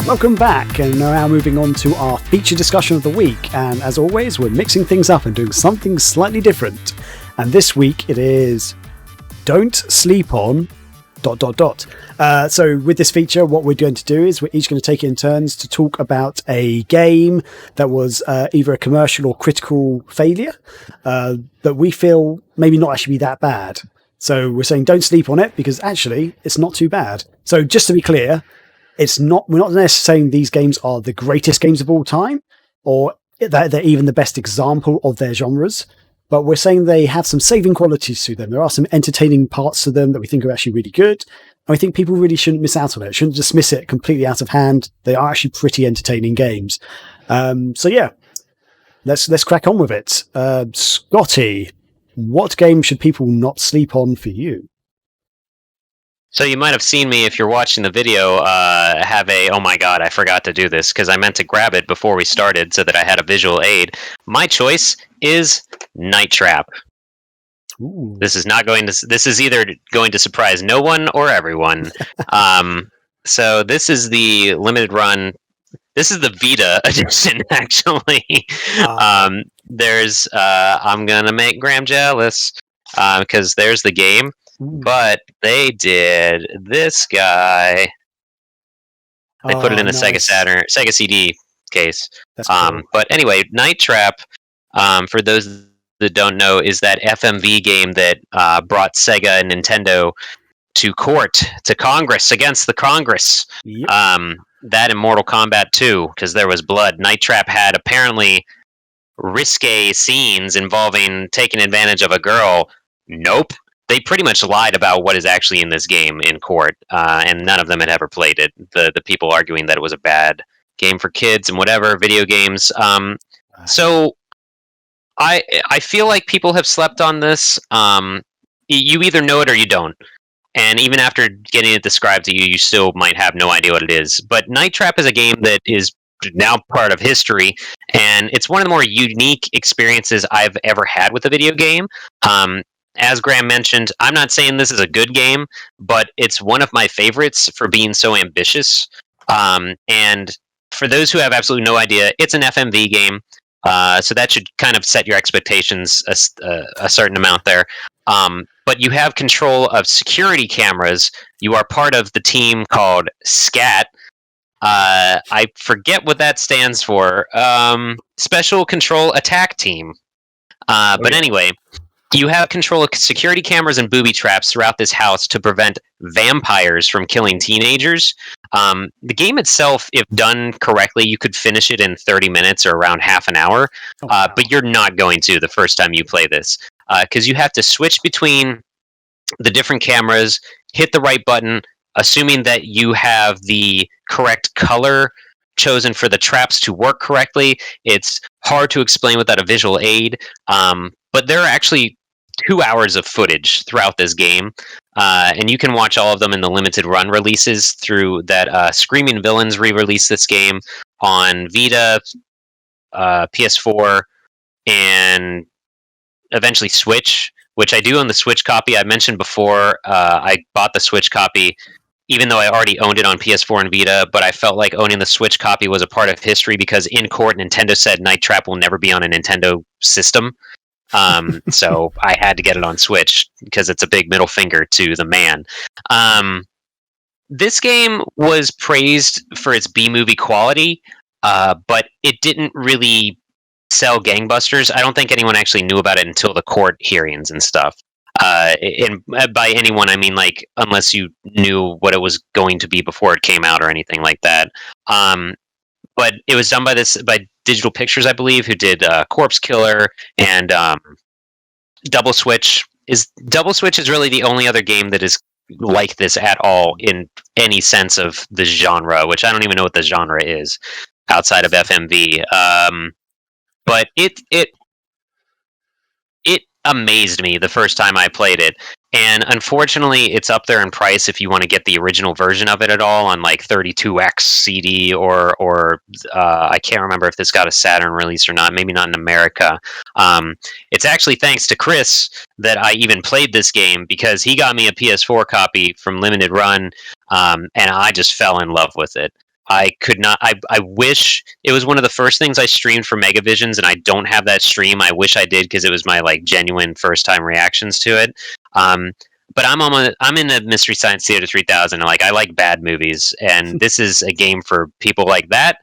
Welcome back, and now moving on to our feature discussion of the week. And as always, we're mixing things up and doing something slightly different. And this week it is Don't Sleep On ... So with this feature, what we're going to do is we're each going to take it in turns to talk about a game that was either a commercial or critical failure that we feel maybe not actually be that bad. So we're saying don't sleep on it because actually it's not too bad. So just to be clear, we're not necessarily saying these games are the greatest games of all time or that they're even the best example of their genres. But we're saying they have some saving qualities to them. There are some entertaining parts to them that we think are actually really good. And we think people really shouldn't miss out on it. Shouldn't dismiss it completely out of hand. They are actually pretty entertaining games. So yeah, let's crack on with it. Scotty, what game should people not sleep on for you? So you might have seen me, if you're watching the video, have oh my god, I forgot to do this because I meant to grab it before we started so that I had a visual aid. My choice is Night Trap. Ooh. This is either going to surprise no one or everyone. So this is the limited run. This is the Vita edition, actually. I'm gonna make Graham jealous because there's the game. But they did this guy. They put it in a nice Sega CD case. That's cool. But anyway, Night Trap, for those that don't know, is that FMV game that brought Sega and Nintendo to court, to Congress, against the Congress. Yep. That and Mortal Kombat 2, because there was blood. Night Trap had apparently risque scenes involving taking advantage of a girl. Nope. They pretty much lied about what is actually in this game in court, and none of them had ever played it. The people arguing that it was a bad game for kids and whatever, video games. So I feel like people have slept on this. You either know it or you don't. And even after getting it described to you, you still might have no idea what it is. But Night Trap is a game that is now part of history, and it's one of the more unique experiences I've ever had with a video game. As Graham mentioned, I'm not saying this is a good game, but it's one of my favorites for being so ambitious. And for those who have absolutely no idea, it's an FMV game, so that should kind of set your expectations a certain amount there. But you have control of security cameras. You are part of the team called SCAT. I forget what that stands for. Special Control Attack Team. But anyway, you have control of security cameras and booby traps throughout this house to prevent vampires from killing teenagers. The game itself, if done correctly, you could finish it in 30 minutes or around half an hour. But you're not going to the first time you play this, because you have to switch between the different cameras, hit the right button, assuming that you have the correct color chosen for the traps to work correctly. It's hard to explain without a visual aid, but there are actually 2 hours of footage throughout this game, and you can watch all of them in the limited run releases through that. Screaming Villains re-released this game on Vita, PS4, and eventually Switch, which I do own the Switch copy. I mentioned before, I bought the Switch copy even though I already owned it on PS4 and Vita, but I felt like owning the Switch copy was a part of history because in court, Nintendo said Night Trap will never be on a Nintendo system. So I had to get it on Switch because it's a big middle finger to the man. This game was praised for its B-movie quality, but it didn't really sell gangbusters. I don't think anyone actually knew about it until the court hearings and stuff. And by anyone, I mean like unless you knew what it was going to be before it came out or anything like that. But it was done by Digital Pictures, I believe, who did Corpse Killer and Double Switch. Double Switch is really the only other game that is like this at all in any sense of the genre, which I don't even know what the genre is outside of FMV. But it amazed me the first time I played it. And unfortunately, it's up there in price if you want to get the original version of it at all on like 32X CD or I can't remember if this got a Saturn release or not. Maybe not in America. It's actually thanks to Chris that I even played this game because he got me a PS4 copy from Limited Run, and I just fell in love with it. I could not. I wish it was one of the first things I streamed for Megavisions, and I don't have that stream. I wish I did because it was my like genuine first time reactions to it. But I'm in the Mystery Science Theater 3000, and like I like bad movies, and this is a game for people like that.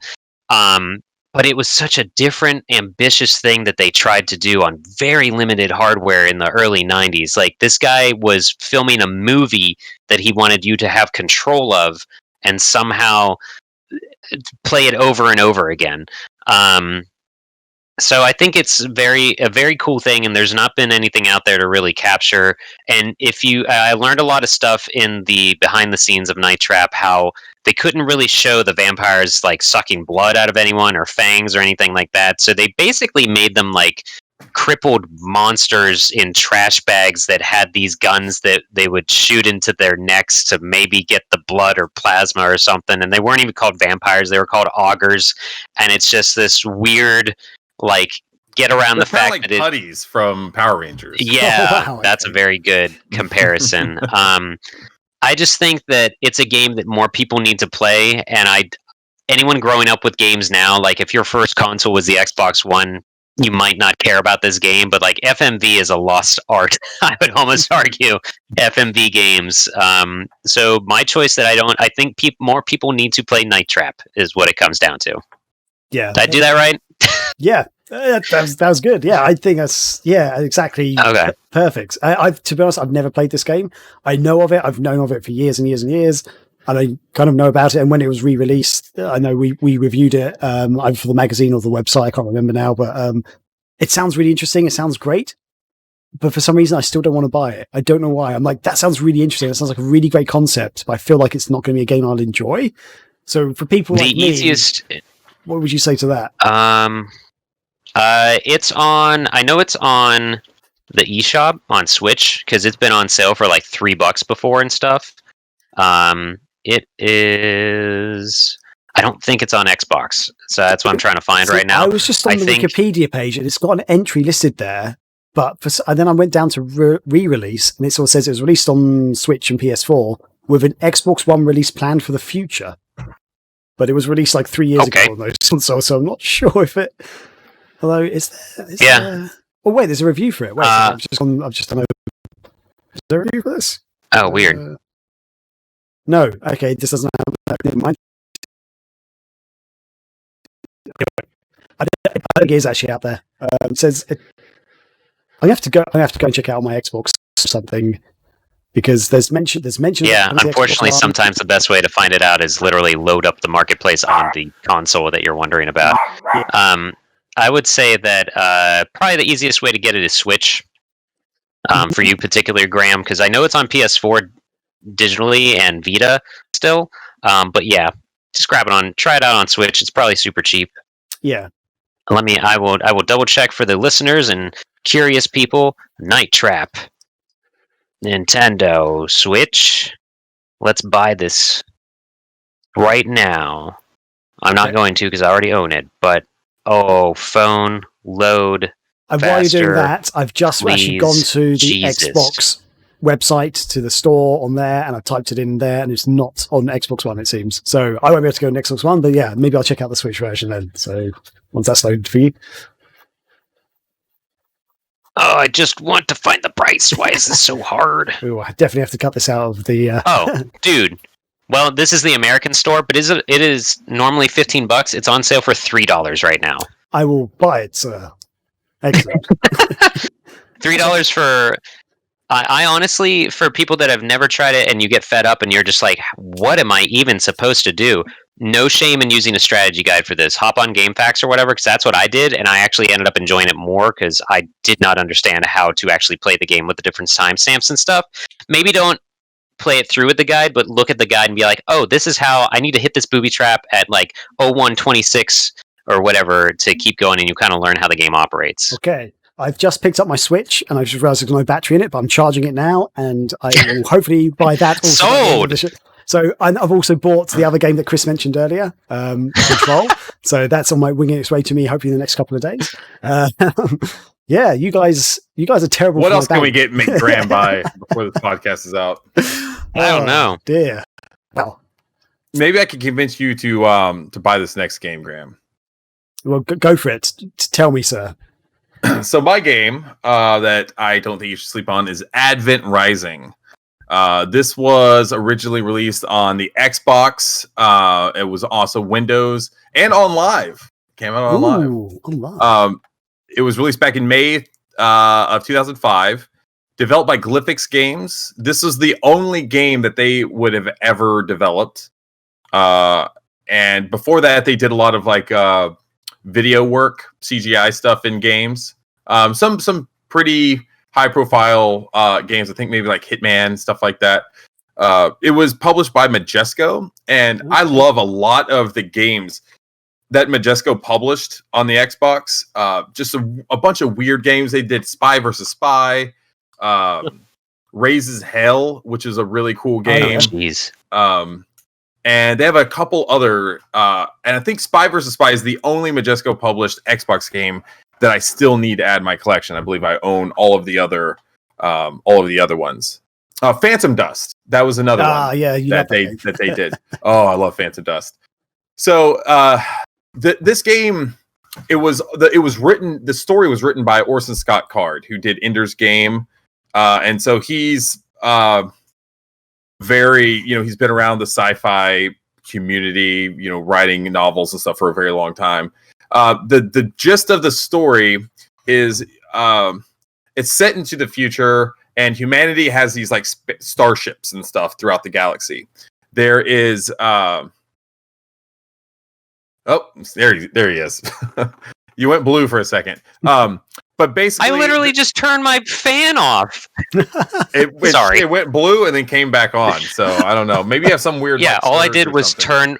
But it was such a different, ambitious thing that they tried to do on very limited hardware in the early 90s. Like, this guy was filming a movie that he wanted you to have control of and somehow play it over and over again. So I think it's a very cool thing, and there's not been anything out there to really capture. And I learned a lot of stuff in the behind the scenes of Night Trap, how they couldn't really show the vampires like sucking blood out of anyone or fangs or anything like that. So they basically made them like crippled monsters in trash bags that had these guns that they would shoot into their necks to maybe get the blood or plasma or something. And they weren't even called vampires; they were called augurs. And it's just this weird, like, get around the fact like that putties from Power Rangers. Yeah, Oh, wow, that's a very good comparison. I just think that it's a game that more people need to play, and anyone growing up with games now, like if your first console was the Xbox One, you might not care about this game, but like FMV is a lost art. I would almost argue FMV games. So my choice I think more people need to play Night Trap is what it comes down to. Yeah. Did I do that right? Yeah. That was good. Yeah, I think that's exactly Okay. Perfect. To be honest, I've never played this game. I know of it. I've known of it for years and years and years, and I kind of know about it. And when it was re-released, I know we reviewed it either for the magazine or the website. I can't remember now, but it sounds really interesting. It sounds great, but for some reason, I still don't want to buy it. I don't know why. I'm like, that sounds really interesting. It sounds like a really great concept, but I feel like it's not going to be a game I'll enjoy. So for people like me, what would you say to that? It's on. I know it's on the eShop on Switch because it's been on sale for like $3 before and stuff. It is. I don't think it's on Xbox, so that's what I'm trying to find right now. I was just on the Wikipedia page, and it's got an entry listed there. But and then I went down to re-release, and it sort of says it was released on Switch and PS4 with an Xbox One release planned for the future. But it was released like 3 years ago on those consoles, so I'm not sure if it. Although, is there? Oh wait, there's a review for it. Wait, I've just done. Is there a review for this? Oh, weird. No, okay, this doesn't have that. Never mind. I think it is actually out there. It says I have to go and check out my Xbox or something because there's mention. Yeah, unfortunately, sometimes the best way to find it out is literally load up the marketplace on the console that you're wondering about. I would say that probably the easiest way to get it is Switch for you, particularly Graham, because I know it's on PS4 digitally and Vita still. But yeah, just try it out on Switch. It's probably super cheap. Yeah. I will double check for the listeners and curious people. Night Trap, Nintendo Switch. Let's buy this right now. I'm not going to because I already own it, but. Oh, phone, load. And while you're doing that, I've just actually gone to the Xbox website, to the store on there, and I've typed it in there, and it's not on Xbox One, it seems. So I won't be able to go on Xbox One, but yeah, maybe I'll check out the Switch version then. So once that's loaded for you. Oh, I just want to find the price. Why is this so hard? Ooh, I definitely have to cut this out of the... Oh, dude. Well, this is the American store, but it is normally $15. It's on sale for $3 right now. I will buy it, sir. Excellent. $3 for... I honestly, for people that have never tried it and you get fed up and you're just like, what am I even supposed to do? No shame in using a strategy guide for this. Hop on GameFAQs or whatever, because that's what I did, and I actually ended up enjoying it more because I did not understand how to actually play the game with the different timestamps and stuff. Maybe don't play it through with the guide, but look at the guide and be like, oh, this is how I need to hit this booby trap at like 0126 or whatever to keep going, and you kind of learn how the game operates. Okay. I've just picked up my Switch, and I just realized there's no battery in it, but I'm charging it now, and I will hopefully buy that. Sold! So I've also bought the other game that Chris mentioned earlier, Control. So that's on my winging its way to me, hopefully in the next couple of days. Yeah, you guys are terrible. What else can we make Graham buy before this podcast is out? I don't know. Dear. Well, maybe I could convince you to buy this next game, Graham. Well, go for it. Tell me, sir. So my game that I don't think you should sleep on is Advent Rising. This was originally released on the Xbox. It was also Windows and on Live. Came out on Live. Ooh, on Live. It was released back in May of 2005. Developed by Glyphix Games. This was the only game that they would have ever developed. And before that, they did a lot of like video work, CGI stuff in games. Some pretty high-profile games. I think maybe like Hitman, stuff like that. It was published by Majesco, and I love a lot of the games that Majesco published on the Xbox. Just a bunch of weird games. They did Spy vs. Spy, Raises Hell, which is a really cool game. Jeez. And they have a couple other, and I think Spy vs. Spy is the only Majesco published Xbox game that I still need to add to my collection. I believe I own all of the other ones. Phantom Dust, that was another one that they did. Oh, I love Phantom Dust. So this game, the story was written by Orson Scott Card, who did Ender's Game, and so he's very, he's been around the sci-fi community, writing novels and stuff for a very long time. The gist of the story is it's set into the future, and humanity has these like starships and stuff throughout the galaxy. There is oh, there he is. You went blue for a second. But basically, I literally just turned my fan off. Sorry, it went blue and then came back on. So I don't know. Maybe you have some weird. Yeah, like, all I did was something. turn.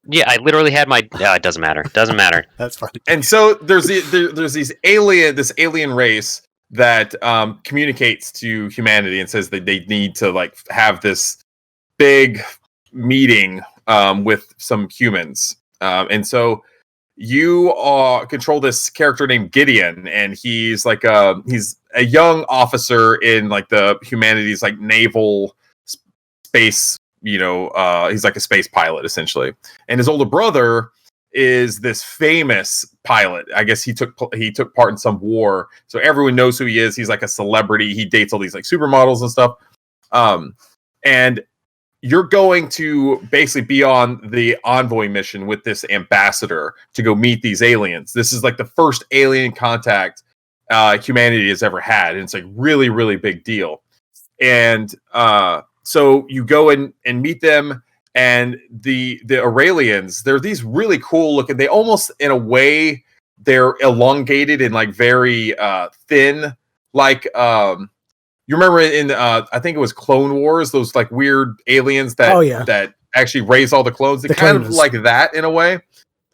Yeah, I literally had my. Yeah, it doesn't matter. Doesn't matter. That's funny. And so there's this alien race that communicates to humanity and says that they need to like have this big meeting with some humans, and so you control this character named Gideon, and he's like he's a young officer in like the humanity's like naval space. He's like a space pilot essentially, and his older brother is this famous pilot. I guess he took part in some war, so everyone knows who he is. He's like a celebrity. He dates all these like supermodels and stuff. And you're going to basically be on the envoy mission with this ambassador to go meet these aliens. This is like the first alien contact humanity has ever had, and it's like really, really big deal. And so you go and meet them, and the Aurelians, they're these really cool looking. They almost, in a way, they're elongated and like very thin, like you remember in I think it was Clone Wars, those like weird aliens that that actually raise all the clones. They kind of like that in a way.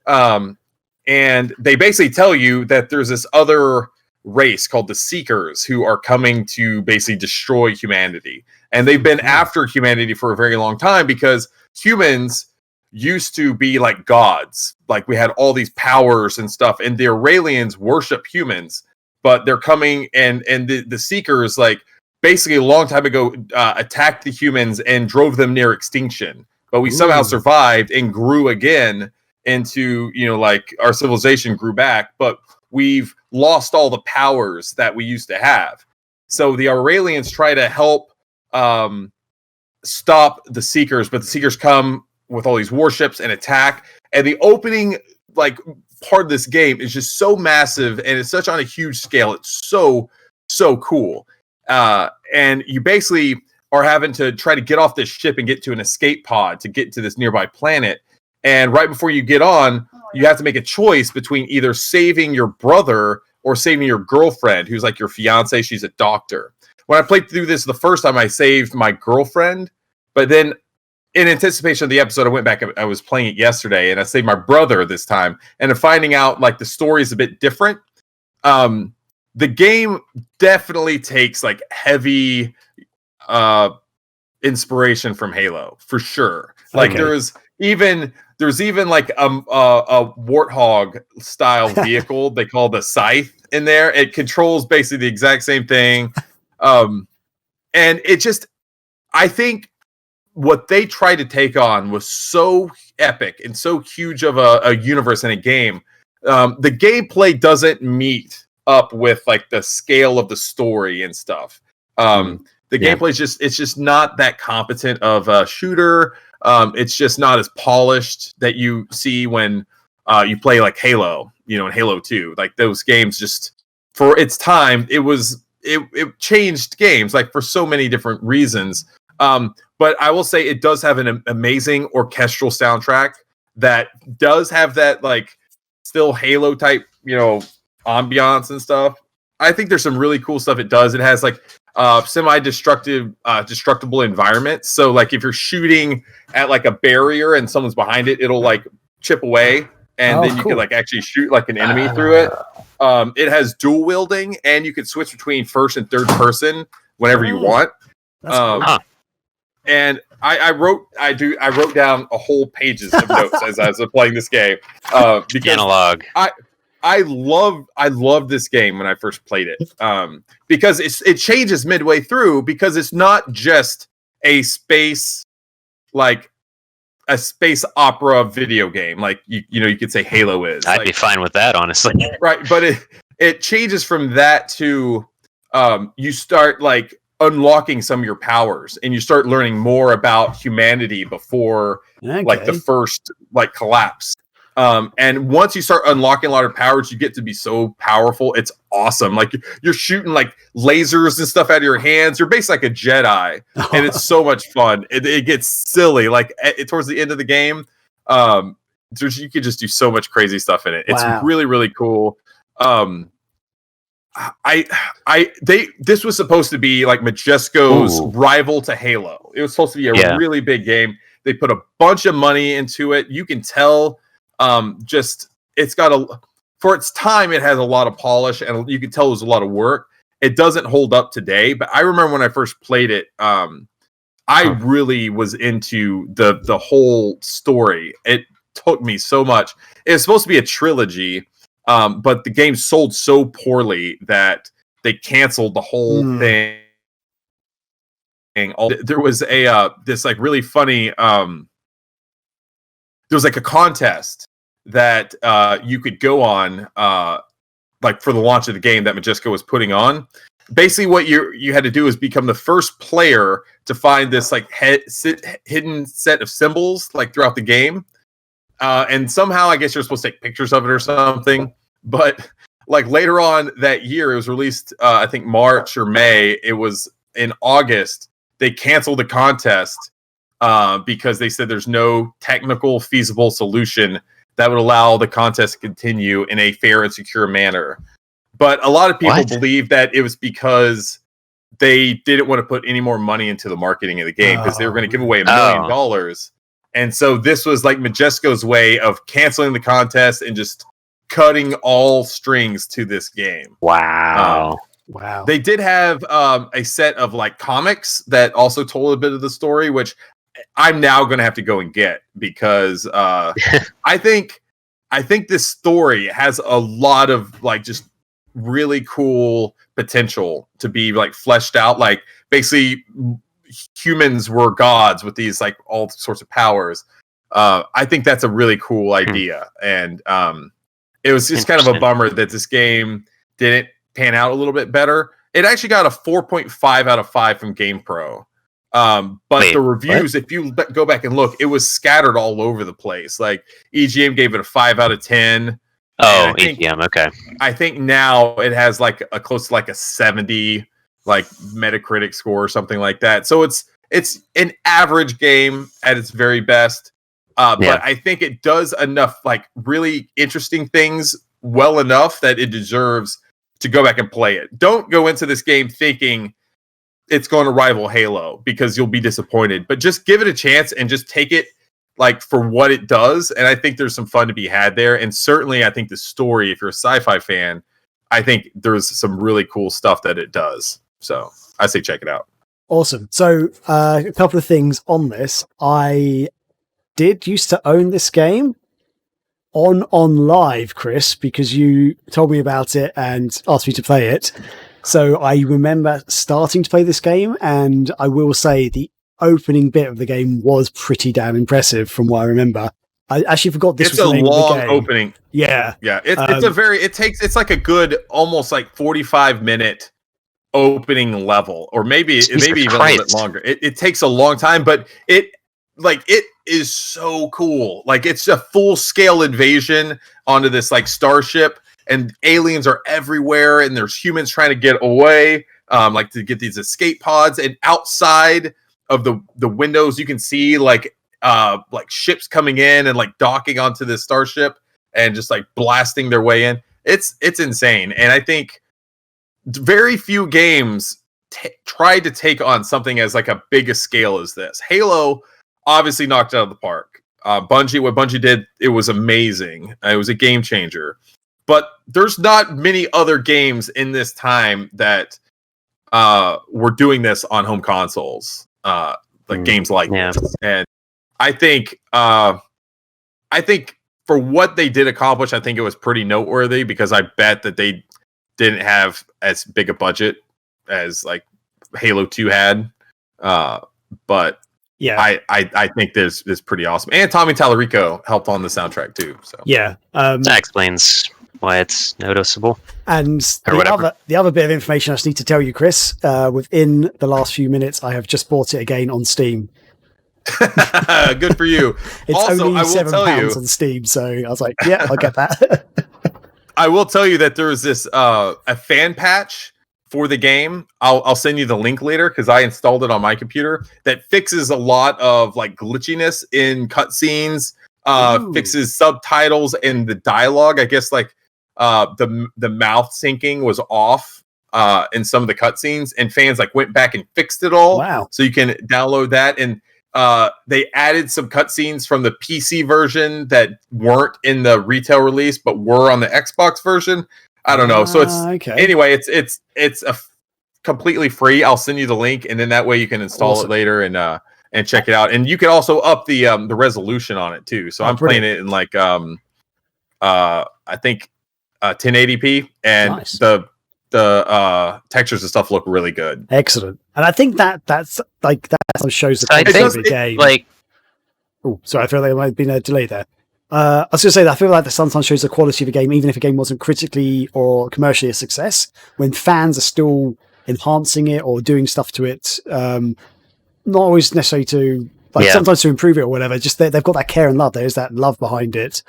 And they basically tell you that there's this other race called the Seekers who are coming to basically destroy humanity. And they've been after humanity for a very long time because humans used to be like gods. Like we had all these powers and stuff, and the Aurelians worship humans, but they're coming and the Seekers, like, basically a long time ago, attacked the humans and drove them near extinction. But we somehow survived and grew again into, like our civilization grew back, but we've lost all the powers that we used to have. So the Aurelians try to help stop the Seekers, but the Seekers come with all these warships and attack. And the opening, like, part of this game is just so massive, and it's such on a huge scale. It's so cool. And you basically are having to try to get off this ship and get to an escape pod to get to this nearby planet. And right before you get on, you have to make a choice between either saving your brother or saving your girlfriend, who's like your fiance. She's a doctor. When I played through this the first time, I saved my girlfriend, but then in anticipation of the episode, I went back. I was playing it yesterday, and I saved my brother this time. And finding out like the story is a bit different. The game definitely takes like heavy inspiration from Halo for sure. Like there's even like a warthog style vehicle they call the Scythe in there. It controls basically the exact same thing. And it just, I think what they tried to take on was so epic and so huge of a universe in a game. The gameplay doesn't meet up with like the scale of the story and stuff. The gameplay is it's just not that competent of a shooter. It's just not as polished that you see when you play like Halo, and Halo 2. Like those games, just for its time, it changed games like for so many different reasons. But I will say it does have an amazing orchestral soundtrack that does have that like still Halo type, ambiance and stuff. I think there's some really cool stuff it does. It has like destructible environments. So like if you're shooting at like a barrier and someone's behind it, it'll like chip away, and then you can like actually shoot like an enemy through it. It has dual wielding, and you can switch between first and third person whenever you want. And I wrote down a whole pages of notes as I was playing this game. Because analog. I love this game when I first played it. Because it changes midway through, because it's not just a space opera video game like you could say Halo is. I'd be fine with that, honestly. Right, but it changes from that to you start like unlocking some of your powers, and you start learning more about humanity before like the first like collapse. And once you start unlocking a lot of powers, you get to be so powerful. It's awesome. Like you're shooting like lasers and stuff out of your hands. You're basically like a Jedi, and it's so much fun. It gets silly. Like towards the end of the game, you could just do so much crazy stuff in it. It's really, really cool. This was supposed to be like Majesco's rival to Halo. It was supposed to be a really big game. They put a bunch of money into it. You can tell, it's got for its time, it has a lot of polish, and you can tell it was a lot of work. It doesn't hold up today, but I remember when I first played it, I really was into the whole story. It took me so much. It's supposed to be a trilogy. But the game sold so poorly that they canceled the whole thing. There was this like really funny. There was like a contest that you could go on, like for the launch of the game that Majesco was putting on. Basically, what you had to do is become the first player to find this like hidden set of symbols like throughout the game. And somehow, I guess you're supposed to take pictures of it or something. But like later on that year, it was released, I think March or May. It was in August. They canceled the contest because they said there's no technical feasible solution that would allow the contest to continue in a fair and secure manner. But a lot of people believe that it was because they didn't want to put any more money into the marketing of the game, because they were going to give away $1 million. And so this was like Majesco's way of canceling the contest and just cutting all strings to this game. Wow. They did have a set of like comics that also told a bit of the story, which I'm now going to have to go and get, because I think this story has a lot of like just really cool potential to be like fleshed out. Like basically humans were gods with these like all sorts of powers. I think that's a really cool idea. And it was just kind of a bummer that this game didn't pan out a little bit better. It actually got a 4.5 out of 5 from GamePro. But the reviews, if you go back and look, it was scattered all over the place. Like EGM gave it a 5 out of 10. Oh, EGM, okay. I think now it has like a close to like a 70 like Metacritic score or something like that. So it's an average game at its very best. But I think it does enough like really interesting things well enough that it deserves to go back and play it. Don't go into this game thinking it's going to rival Halo, because you'll be disappointed. But just give it a chance and just take it like for what it does. And I think there's some fun to be had there. And certainly I think the story, if you're a sci-fi fan, I think there's some really cool stuff that it does. So I say check it out. Awesome. So a couple of things on this. I did used to own this game on live, Chris, because you told me about it and asked me to play it. So I remember starting to play this game, and I will say the opening bit of the game was pretty damn impressive from what I remember. I actually forgot this It's was a the name long of the game. opening. Yeah. Yeah. It's like a good, almost like 45-minute opening level, or maybe even a little bit longer. It takes a long time, but it is so cool. Like, it's a full scale invasion onto this like starship, and aliens are everywhere, and there's humans trying to get away, like to get these escape pods, and outside of the windows you can see like ships coming in and like docking onto this starship and just like blasting their way in. It's insane, and I think very few games tried to take on something as like a big a scale as this. Halo obviously knocked it out of the park. What Bungie did, it was amazing. It was a game changer. But there's not many other games in this time that were doing this on home consoles. Games like this. And I think for what they did accomplish, I think it was pretty noteworthy, because I bet that they didn't have as big a budget as like Halo 2 had. But yeah, I think this is pretty awesome. And Tommy Tallarico helped on the soundtrack too. So yeah, that explains why it's noticeable. And the other bit of information I just need to tell you, Chris, within the last few minutes, I have just bought it again on Steam. Good for you. It's also, only £7 on Steam, so I was like, yeah, I'll get that. I will tell you that there was this a fan patch for the game. I'll send you the link later, because I installed it on my computer, that fixes a lot of like glitchiness in cutscenes, fixes subtitles and the dialogue. I guess like the mouth syncing was off in some of the cutscenes, and fans like went back and fixed it all. Wow. So you can download that, and they added some cutscenes from the PC version that weren't in the retail release, but were on the Xbox version. I don't know. So it's okay. Anyway, it's a completely free. I'll send you the link, and then that way you can install it later and check it out. And you can also up the resolution on it too. So I'm playing it in like I think 1080p, and nice. The textures and stuff look really good. Excellent. And I think that's shows the quality of the game. Like, oh, sorry, I feel like there might have been a delay there. I was going to say that I feel like that sometimes shows the quality of a game, even if a game wasn't critically or commercially a success, when fans are still enhancing it or doing stuff to it. Not always necessarily to, sometimes to improve it or whatever. Just they've got that care and love. There's that love behind it.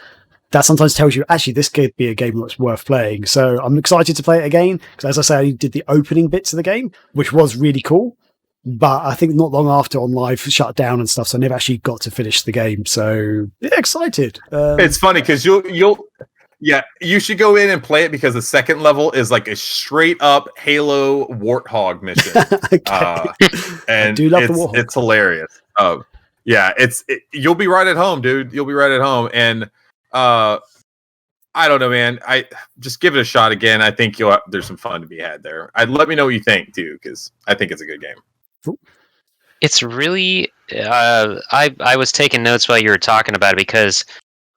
That sometimes tells you, actually, this could be a game that's worth playing. So I'm excited to play it again, because as I say, I did the opening bits of the game, which was really cool. But I think not long after on live shut down and stuff, so I never actually got to finish the game. So yeah, excited. It's funny because you should go in and play it, because the second level is like a straight up Halo Warthog mission. And I do love the Warthog. It's hilarious. You'll be right at home, dude. You'll be right at home. And I don't know, man. I just give it a shot again. I think there's some fun to be had there. Let me know what you think too, because I think it's a good game. It's really I was taking notes while you were talking about it, because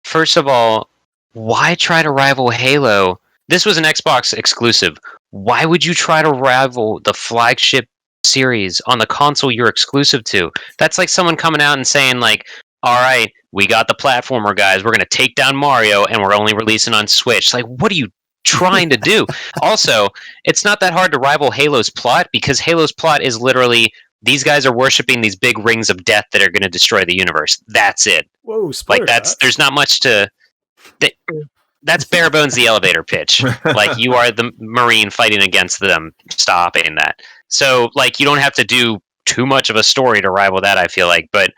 first of all, why try to rival Halo? This was an Xbox exclusive. Why would you try to rival the flagship series on the console you're exclusive to? That's like someone coming out and saying like, all right, we got the platformer guys, we're going to take down Mario, and we're only releasing on Switch. Like, what are you trying to do? Also, it's not that hard to rival Halo's plot, because Halo's plot is literally, these guys are worshiping these big rings of death that are going to destroy the universe. That's it. Whoa, like there's not much to. That's bare bones the elevator pitch. Like, you are the Marine fighting against them, stopping that. So like, you don't have to do too much of a story to rival that, I feel like. But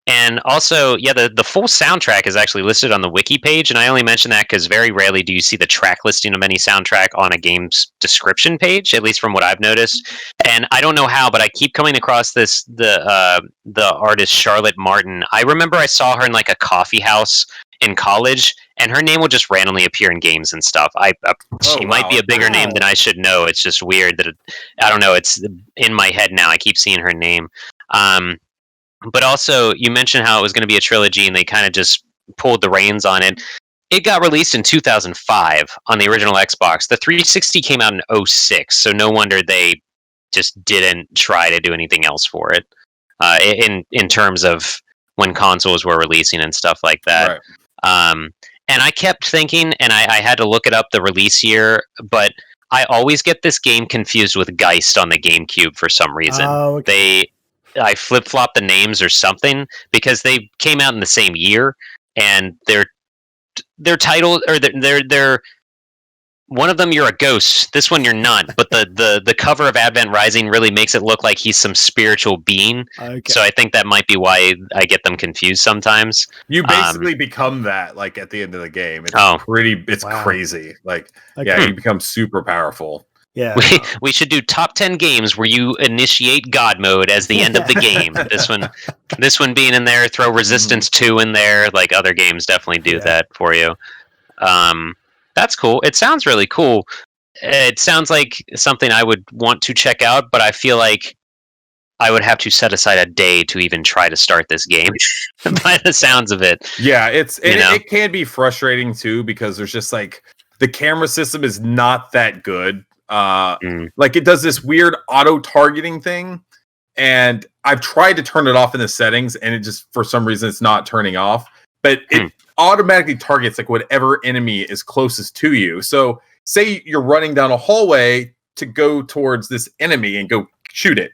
and also, yeah, the full soundtrack is actually listed on the wiki page, and I only mention that because very rarely do you see the track listing of any soundtrack on a game's description page, at least from what I've noticed. And I don't know how, but I keep coming across the artist Charlotte Martin. I remember I saw her in like a coffee house in college, and her name will just randomly appear in games and stuff. She might be a bigger name than I should know. It's just weird that I don't know. It's in my head now. I keep seeing her name. But also, you mentioned how it was going to be a trilogy, and they kind of just pulled the reins on it. It got released in 2005 on the original Xbox. The 360 came out in 2006, so no wonder they just didn't try to do anything else for it. In terms of when consoles were releasing and stuff like that. Right. And I kept thinking, and I had to look it up the release year, but I always get this game confused with Geist on the GameCube for some reason. Oh, okay. I flip flop the names or something because they came out in the same year, and their title or their one of them you're a ghost. This one you're not. But the cover of Advent Rising really makes it look like he's some spiritual being. Okay. So I think that might be why I get them confused sometimes. You basically become that like at the end of the game. It's Wow. crazy. Like Okay. you become super powerful. Yeah. We should do top 10 games where you initiate God mode as the end of the game. This one being in there, throw Resistance 2 in there, like other games definitely do that for you. That's cool. It sounds really cool. It sounds like something I would want to check out, but I feel like I would have to set aside a day to even try to start this game by the sounds of it. Yeah, it can be frustrating too because there's just like the camera system is not that good. Like it does this weird auto targeting thing, and I've tried to turn it off in the settings, and it just for some reason it's not turning off. But it automatically targets like whatever enemy is closest to you. So say you're running down a hallway to go towards this enemy and go shoot it.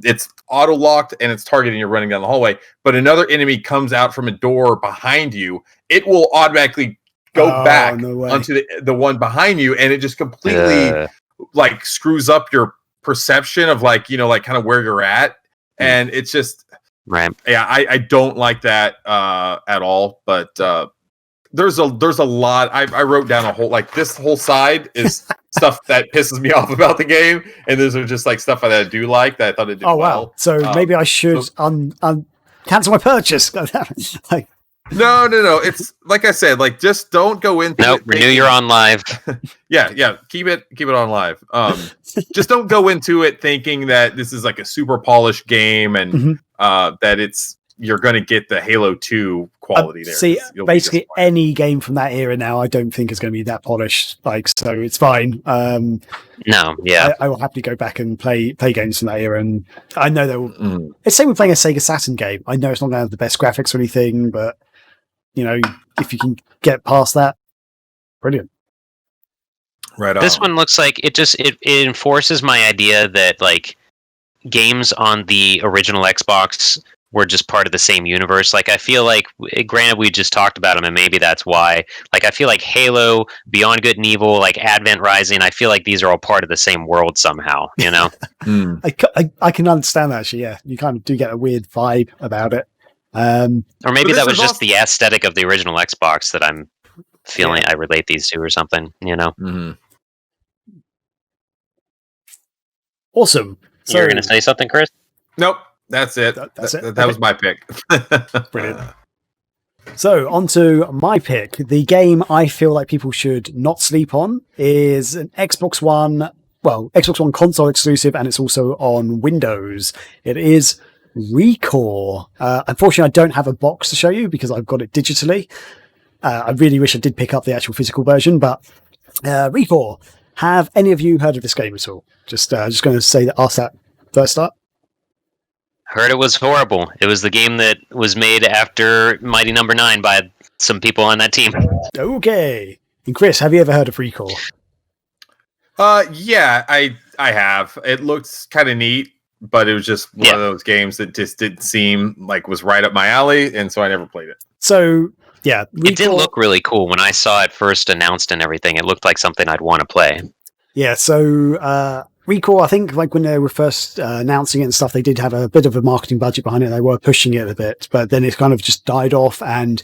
It's auto locked and it's targeting you running down the hallway. But another enemy comes out from a door behind you. It will automatically go back onto the one behind you, and it just completely like screws up your perception of like kind of where you're at. And it's just I don't like that at all. But there's a lot. I wrote down a whole like this whole side is stuff that pisses me off about the game, and those are just like stuff that I do like that I thought it did well. Wow! So maybe I should cancel my purchase. Like, no. It's like I said, like just don't go into it. Renew your on live. yeah. Keep it on live. Just don't go into it thinking that this is like a super polished game and that you're going to get the Halo 2 quality there. See, basically any game from that era now, I don't think is going to be that polished. Like, so it's fine. I will happily go back and play games from that era, and I know they will. It's same with playing a Sega Saturn game. I know it's not going to have the best graphics or anything, but if you can get past that, brilliant. Right on. This one looks like it enforces my idea that like games on the original Xbox were just part of the same universe. Like I feel like, granted, we just talked about them, and maybe that's why. Like I feel like Halo, Beyond Good and Evil, like Advent Rising, I feel like these are all part of the same world somehow. I can understand that actually. Yeah, you kind of do get a weird vibe about it. Or maybe that was just the aesthetic of the original Xbox that I'm feeling I relate these to or something. Awesome. So you're going to say something, Chris? Nope. That's it. That was my pick. Brilliant. So, on to my pick. The game I feel like people should not sleep on is an Xbox One console exclusive, and it's also on Windows. It is ReCore. Unfortunately, I don't have a box to show you because I've got it digitally. I really wish I did pick up the actual physical version, but ReCore. Have any of you heard of this game at all? Just going to ask that first up. Heard it was horrible. It was the game that was made after Mighty Number 9 by some people on that team. Okay. And Chris, have you ever heard of ReCore? Yeah, I have. It looks kind of neat, but it was just one of those games that just didn't seem like was right up my alley, and so I never played it. So, yeah. ReCore, it did look really cool. When I saw it first announced and everything, it looked like something I'd want to play. Yeah, so ReCore, I think like when they were first announcing it and stuff, they did have a bit of a marketing budget behind it. They were pushing it a bit, but then it kind of just died off, and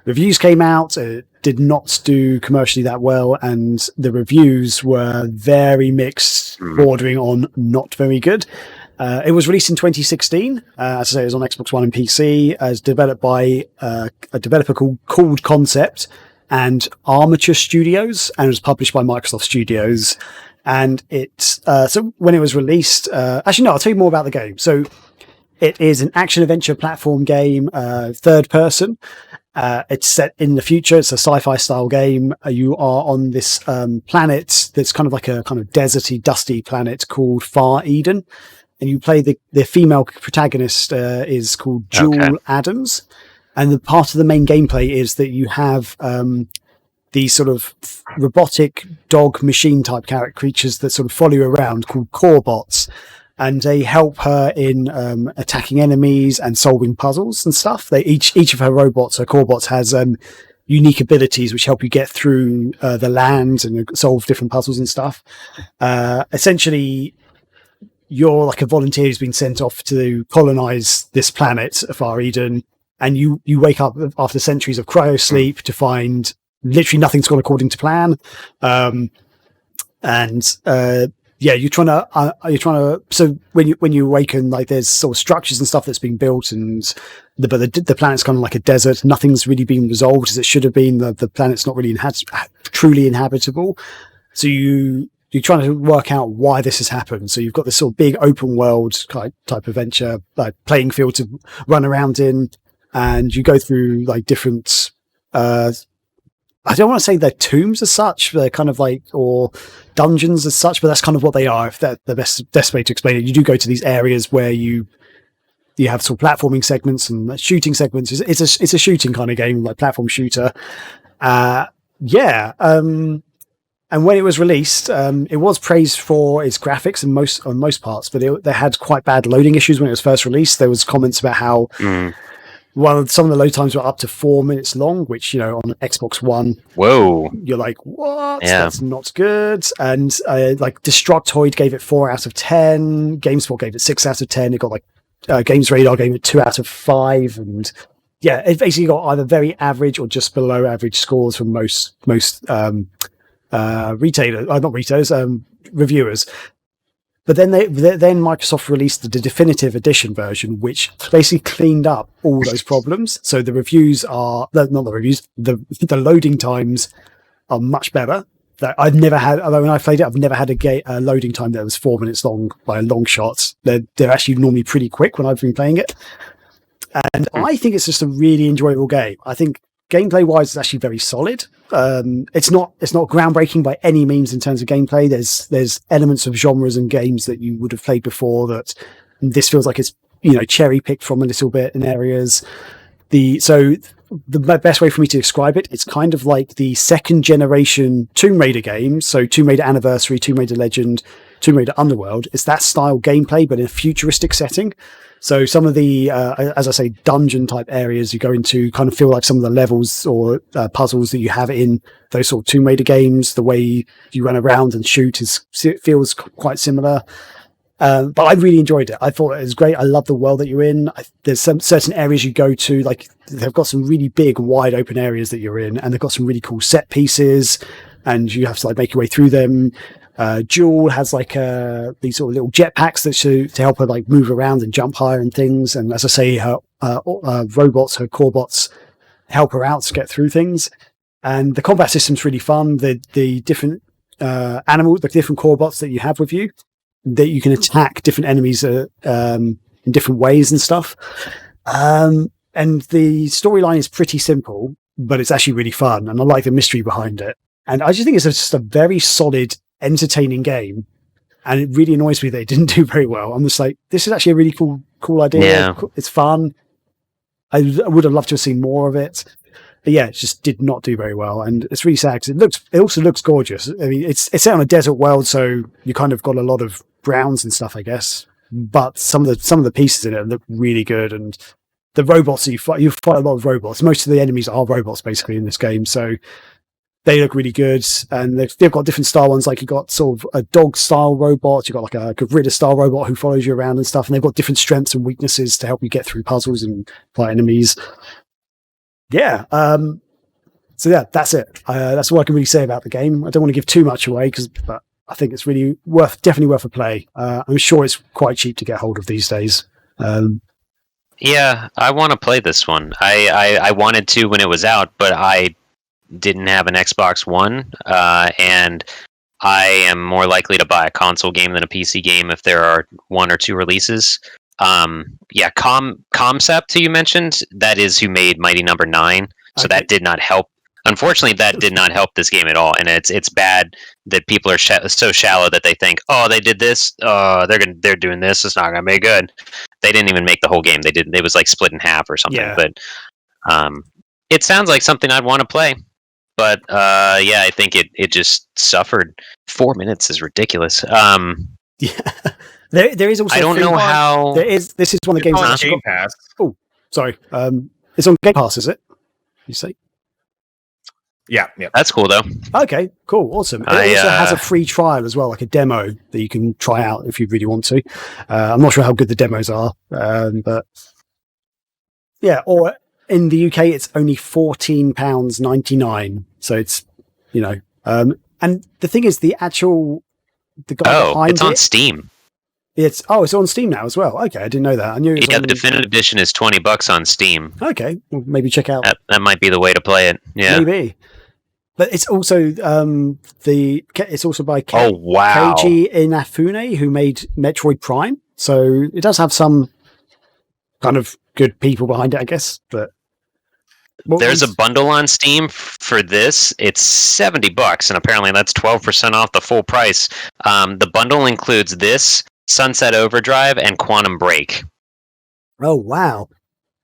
reviews came out. It did not do commercially that well, and the reviews were very mixed, bordering on not very good. It was released in 2016. As I say, it was on Xbox One and PC. It's developed by a developer called Concept and Armature Studios, and it was published by Microsoft Studios. And it's so when it was released, actually, no, I'll tell you more about the game. So it is an action adventure platform game, third person, It's set in the future. It's a sci-fi style game. You are on this planet that's kind of like a kind of deserty, dusty planet called Far Eden. And you play the female protagonist is called Jewel Adams. And the part of the main gameplay is that you have these sort of robotic dog machine type creatures that sort of follow you around called core bots. And they help her in attacking enemies and solving puzzles and stuff. They each of her robots, her core bots, has unique abilities which help you get through the land and solve different puzzles and stuff. Essentially, you're like a volunteer who's been sent off to colonize this planet, Far Eden, and you wake up after centuries of cryo sleep to find literally nothing's gone according to plan. You're trying to. So when you awaken, like there's sort of structures and stuff that's being built, and the planet's kind of like a desert. Nothing's really been resolved as it should have been. The planet's not really truly inhabitable. So you're trying to work out why this has happened. So you've got this sort of big open world type adventure, like playing field to run around in, and you go through like different. I don't want to say they're tombs as such, they're kind of like, or dungeons as such, but that's kind of what they are, if that's the best way to explain it. You do go to these areas where you have sort of platforming segments and shooting segments. It's a shooting kind of game, like platform shooter. And when it was released, it was praised for its graphics on most parts, but they had quite bad loading issues when it was first released. There was comments about how some of the load times were up to 4 minutes long, which, on Xbox One, you're like, what? Yeah. That's not good. And like Destructoid gave it 4 out of 10. GameSpot gave it 6 out of 10. It got like Games Radar gave it 2 out of 5, and yeah, it basically got either very average or just below average scores from most reviewers. But then Microsoft released the definitive edition version, which basically cleaned up all those problems. So the reviews are not the reviews, the loading times are much better. That I've never had, although when I played it, I've never had a loading time that was 4 minutes long by a long shot. They're actually normally pretty quick when I've been playing it. And I think it's just a really enjoyable game. I think gameplay wise, it's actually very solid. It's not groundbreaking by any means in terms of gameplay. There's elements of genres and games that you would have played before that this feels like it's cherry picked from a little bit in areas. The best way for me to describe it, it's kind of like the second generation Tomb Raider games. So Tomb Raider Anniversary, Tomb Raider Legend, Tomb Raider Underworld. It's that style gameplay, but in a futuristic setting. So some of the, as I say, dungeon type areas you go into kind of feel like some of the levels or puzzles that you have in those sort of Tomb Raider games. The way you run around and shoot feels quite similar. But I really enjoyed it. I thought it was great. I love the world that you're in. There's some certain areas you go to, like they've got some really big, wide open areas that you're in, and they've got some really cool set pieces, and you have to like make your way through them. Jewel has like these sort of little jetpacks to help her like move around and jump higher and things. And as I say, her robots, her core bots, help her out to get through things. And the combat system's really fun. The different animals, the different core bots that you have with you, that you can attack different enemies in different ways and stuff. And the storyline is pretty simple, but it's actually really fun, and I like the mystery behind it. And I just think it's just a very solid, entertaining game, and it really annoys me that it didn't do very well. I'm just like, this is actually a really cool idea. Yeah. It's fun. I would have loved to have seen more of it, but yeah, it just did not do very well, and it's really sad because it also looks gorgeous. I mean, it's set on a desert world, so you kind of got a lot of browns and stuff, I guess. But some of the pieces in it look really good, and the robots you fight a lot of robots. Most of the enemies are robots basically in this game, so they look really good, and they've got different style ones. Like you've got sort of a dog style robot, you've got like a gorilla style robot who follows you around and stuff, and they've got different strengths and weaknesses to help you get through puzzles and fight enemies. Yeah. So yeah, that's it. That's all I can really say about the game. I don't want to give too much away, but I think it's really definitely worth a play. I'm sure it's quite cheap to get hold of these days. Yeah, I want to play this one. I wanted to when it was out, but I didn't have an Xbox One, and I am more likely to buy a console game than a PC game if there are 1 or 2 releases. Concept, who you mentioned, that is who made Mighty Number 9. So Okay. that did not help. Unfortunately, that did not help this game at all, and it's bad that people are so shallow that they think, oh, they did this, they're doing this, it's not gonna be good. They didn't even make the whole game. They didn't. It was like split in half or something. Yeah. But it sounds like something I'd want to play. But yeah, I think it just suffered. 4 minutes is ridiculous. Yeah. There is also. I don't know how. There is. This is one of the games. on that's Game got- Pass. Oh, sorry. It's on Game Pass, is it? You say? Yeah. That's cool though. Okay, cool, awesome. It also has a free trial as well, like a demo that you can try out if you really want to. I'm not sure how good the demos are, but yeah. Or in the UK, it's only £14.99. So it's and the thing is, the guy behind it's on it, Steam. it's on Steam now as well. Okay, I didn't know that. I knew it was Yeah, on, the definitive edition is $20 on Steam. Okay, well, maybe check out. That might be the way to play it. Yeah. Maybe. But it's also it's also by Oh wow. Keiji Inafune, who made Metroid Prime. So it does have some kind of good people behind it, I guess. But There's a bundle on Steam for this. It's $70, and apparently that's 12% off the full price. The bundle includes this, Sunset Overdrive, and Quantum Break. Oh wow.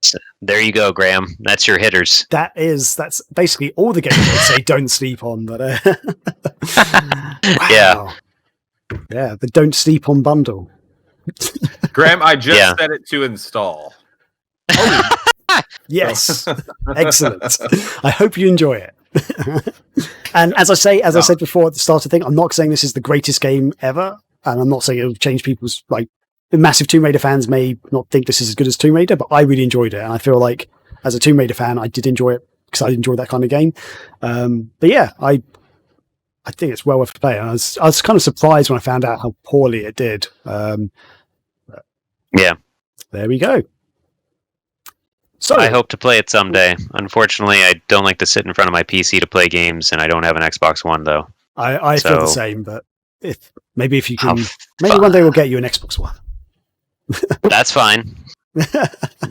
So there you go, Graham. That's your hitters. That's basically all the games I say don't sleep on, but Yeah. Yeah, the don't sleep on bundle. Graham, I just Yeah. set it to install. Yes. Excellent. I hope you enjoy it. And as I said before at the start of the thing, I'm not saying this is the greatest game ever, and I'm not saying it'll change people's massive Tomb Raider fans may not think this is as good as Tomb Raider, but I really enjoyed it, and I feel like as a Tomb Raider fan, I did enjoy it because I enjoy that kind of game. But yeah, I think it's well worth playing. I was kind of surprised when I found out how poorly it did. Yeah. There we go. So I hope to play it someday. Unfortunately, I don't like to sit in front of my PC to play games, and I don't have an Xbox One, though. I feel the So- same, but if you How can, maybe one day we'll get you an Xbox One. That's fine.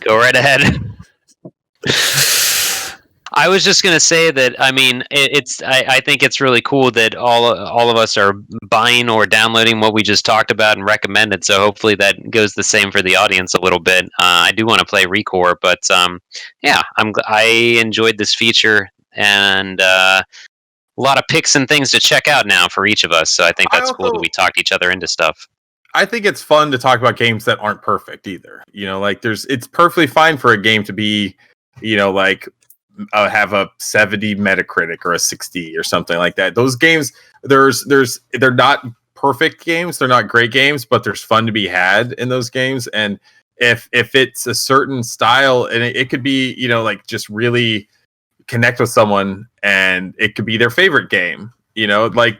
Go right ahead. I was just going to say that, I mean, I think it's really cool that all of us are buying or downloading what we just talked about and recommended. So hopefully that goes the same for the audience a little bit. I do want to play ReCore, but yeah, I enjoyed this feature, and a lot of picks and things to check out now for each of us. So I think that's cool that we talked each other into stuff. I think it's fun to talk about games that aren't perfect either. It's perfectly fine for a game to be, have a 70 Metacritic or a 60 or something like that. Those games, they're not perfect games, they're not great games, but there's fun to be had in those games. And if it's a certain style, and it could be, just really connect with someone, and it could be their favorite game.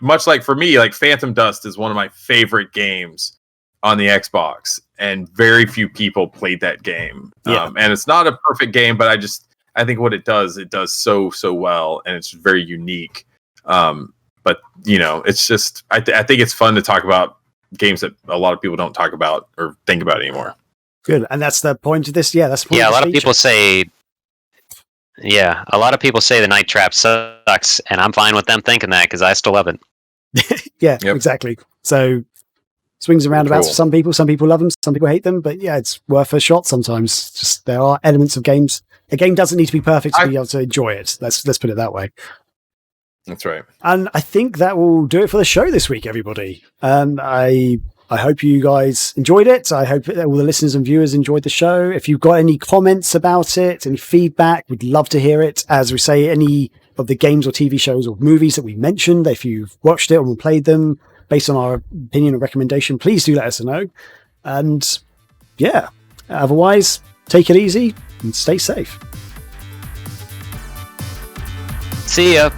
Much like for me, like Phantom Dust is one of my favorite games on the Xbox, and very few people played that game. Yeah. And it's not a perfect game, but I think what it does so well, and it's very unique. But it's just I think it's fun to talk about games that a lot of people don't talk about or think about anymore. Good, and that's the point of this. Yeah, that's the point. Yeah, of a lot this of people say. Yeah, a lot of people say the Night Trap sucks, and I'm fine with them thinking that because I still love it. Yeah, Yep. exactly. So swings and roundabouts Cool. for some people. Some people love them, some people hate them. But yeah, it's worth a shot sometimes. Just there are elements of games. A game doesn't need to be perfect to be able to enjoy it. Let's put it that way. That's right. And I think that will do it for the show this week, everybody. And I hope you guys enjoyed it. I hope that all the listeners and viewers enjoyed the show. If you've got any comments about it, any feedback, we'd love to hear it. As we say, any of the games or TV shows or movies that we mentioned, if you've watched it or played them based on our opinion or recommendation, please do let us know. And yeah, otherwise, take it easy and stay safe. See ya.